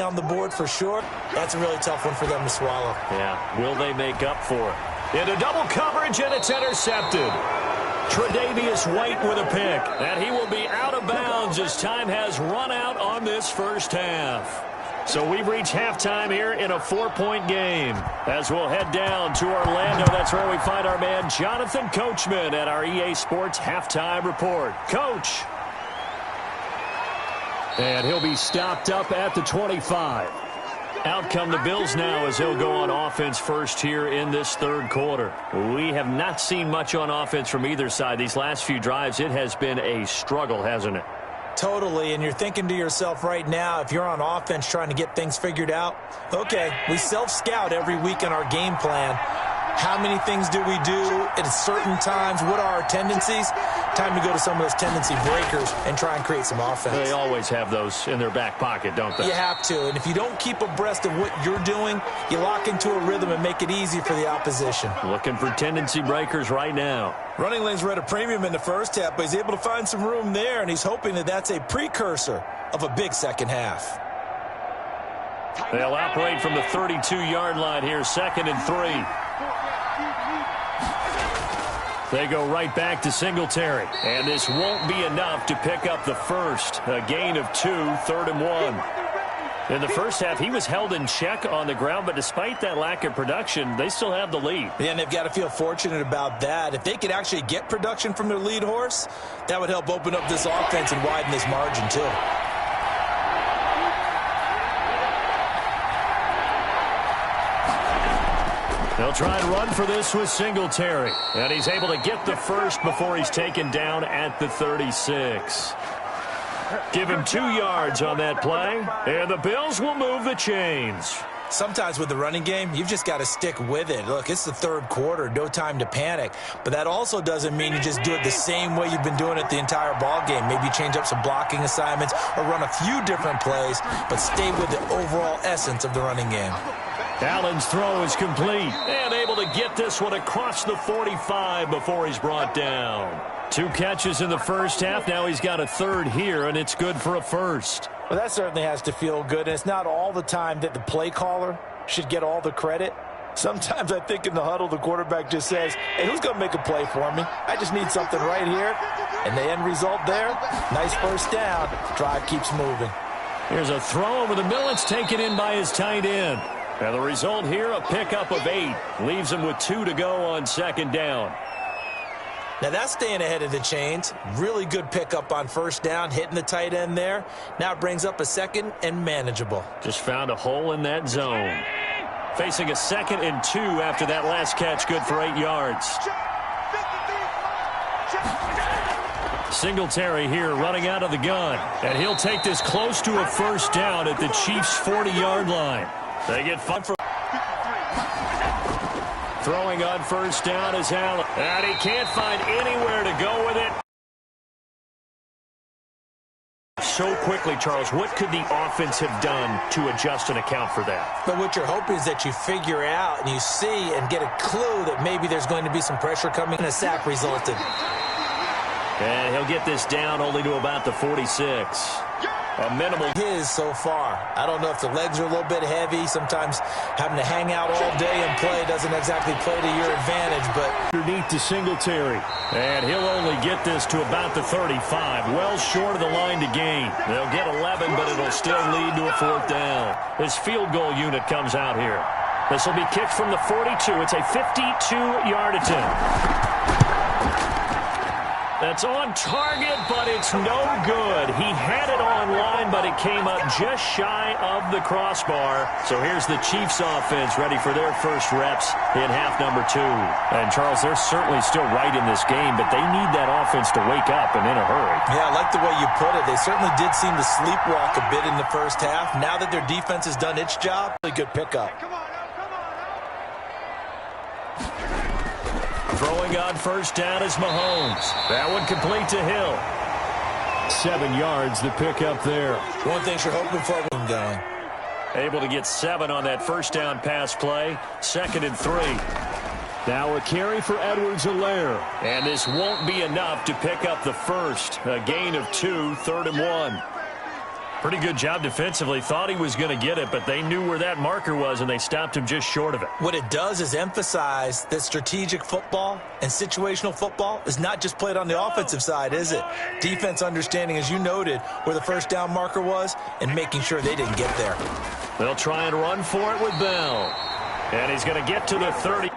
on the board for sure. That's a really tough one for them to swallow. Yeah, will they make up for it? Into double coverage, and it's intercepted. Tre'Davious White with a pick, and he will be out of bounds as time has run out on this first half. So we've reached halftime here in a 4-point game. As we'll head down to Orlando, that's where we find our man Jonathan Coachman at our EA Sports Halftime Report. Coach. And he'll be stopped up at the 25. Out come the Bills now as he'll go on offense first here in this third quarter. We have not seen much on offense from either side. These last few drives, it has been a struggle, hasn't it? Totally, and you're thinking to yourself right now, if you're on offense trying to get things figured out, okay, we self-scout every week in our game plan. How many things do we do at certain times? What are our tendencies? Time to go to some of those tendency breakers and try and create some offense. They always have those in their back pocket, don't they? You have to, and if you don't keep abreast of what you're doing, you lock into a rhythm and make it easy for the opposition. Looking for tendency breakers right now. Running lanes were at a premium in the first half, but he's able to find some room there, and he's hoping that that's a precursor of a big second half. They'll operate from the 32-yard line here, 2nd and 3. They go right back to Singletary. And this won't be enough to pick up the first. A gain of 2, 3rd and 1. In the first half, he was held in check on the ground, but despite that lack of production, they still have the lead. Yeah, and they've got to feel fortunate about that. If they could actually get production from their lead horse, that would help open up this offense and widen this margin too. They'll try and run for this with Singletary. And he's able to get the first before he's taken down at the 36. Give him 2 yards on that play. And the Bills will move the chains. Sometimes with the running game, you've just got to stick with it. Look, it's the third quarter, no time to panic. But that also doesn't mean you just do it the same way you've been doing it the entire ball game. Maybe change up some blocking assignments or run a few different plays, but stay with the overall essence of the running game. Allen's throw is complete and able to get this one across the 45 before he's brought down. 2 catches in the first half. Now he's got a third here, and it's good for a first. Well, that certainly has to feel good, and it's not all the time that the play caller should get all the credit. Sometimes I think in the huddle, the quarterback just says, hey, who's going to make a play for me? I just need something right here. And the end result there, nice first down. Drive keeps moving. Here's a throw over the middle. It's taken in by his tight end. And the result here, a pickup of 8. Leaves him with 2 to go on 2nd down. Now that's staying ahead of the chains. Really good pickup on first down, hitting the tight end there. Now it brings up a 2nd and manageable. Just found a hole in that zone. Facing a 2nd and 2 after that last catch, good for 8 yards. Singletary here running out of the gun. And he'll take this close to a first down at the Chiefs' 40-yard line. They get fun for throwing on first down is Allen. And he can't find anywhere to go with it. So quickly, Charles, what could the offense have done to adjust and account for that? But what you're hoping is that you figure out and you see and get a clue that maybe there's going to be some pressure coming and a sack resulted. And he'll get this down only to about the 46. A minimal his so far. I don't know if the legs are a little bit heavy. Sometimes having to hang out all day and play doesn't exactly play to your advantage, but underneath to Singletary. And he'll only get this to about the 35. Well short of the line to gain. They'll get 11, but it'll still lead to a 4th down. His field goal unit comes out here. This will be kicked from the 42. It's a 52-yard attempt. That's on target, but it's no good. He had it on line, but it came up just shy of the crossbar. So here's the Chiefs offense ready for their first reps in half number 2. And, Charles, they're certainly still right in this game, but they need that offense to wake up and in a hurry. Yeah, I like the way you put it. They certainly did seem to sleepwalk a bit in the first half. Now that their defense has done its job, really good pickup. Throwing on first down is Mahomes. That one complete to Hill. 7 yards the pickup there. One thing you're hoping for when going. Able to get 7 on that first down pass play. 2nd and 3. Now a carry for Edwards-Helaire. And this won't be enough to pick up the first. A gain of 2, 3rd and 1. Pretty good job defensively. Thought he was going to get it, but they knew where that marker was, and they stopped him just short of it. What it does is emphasize that strategic football and situational football is not just played on the offensive side, is it? Defense understanding, as you noted, where the first down marker was and making sure they didn't get there. They'll try and run for it with Bell. And he's going to get to the 30.